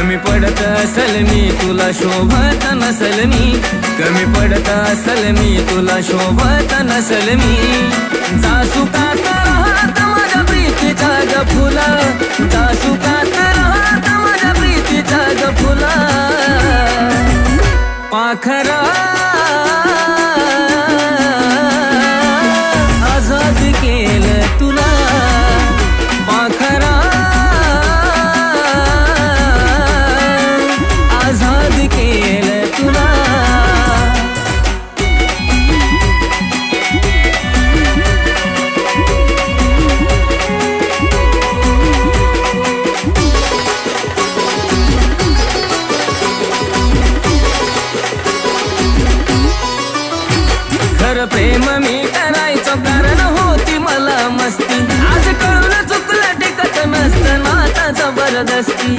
कमी पडत असल मी तुला शोभत नसल मी, कमी पडत असल मी तुला शोभत नसल मी. जासुकात राहत माझ्या प्रीतीचा ग फुला, जासुकात राहत माझ्या प्रीतीचा ग फुला. पाखरा आजाद केलं तुला, पाखरा आजाद केलं तुला. खरं प्रेम मी करायचो कारण होती मला मस्ती, आज कळून चुकलं टिकत नसतं नाता जबरदस्ती.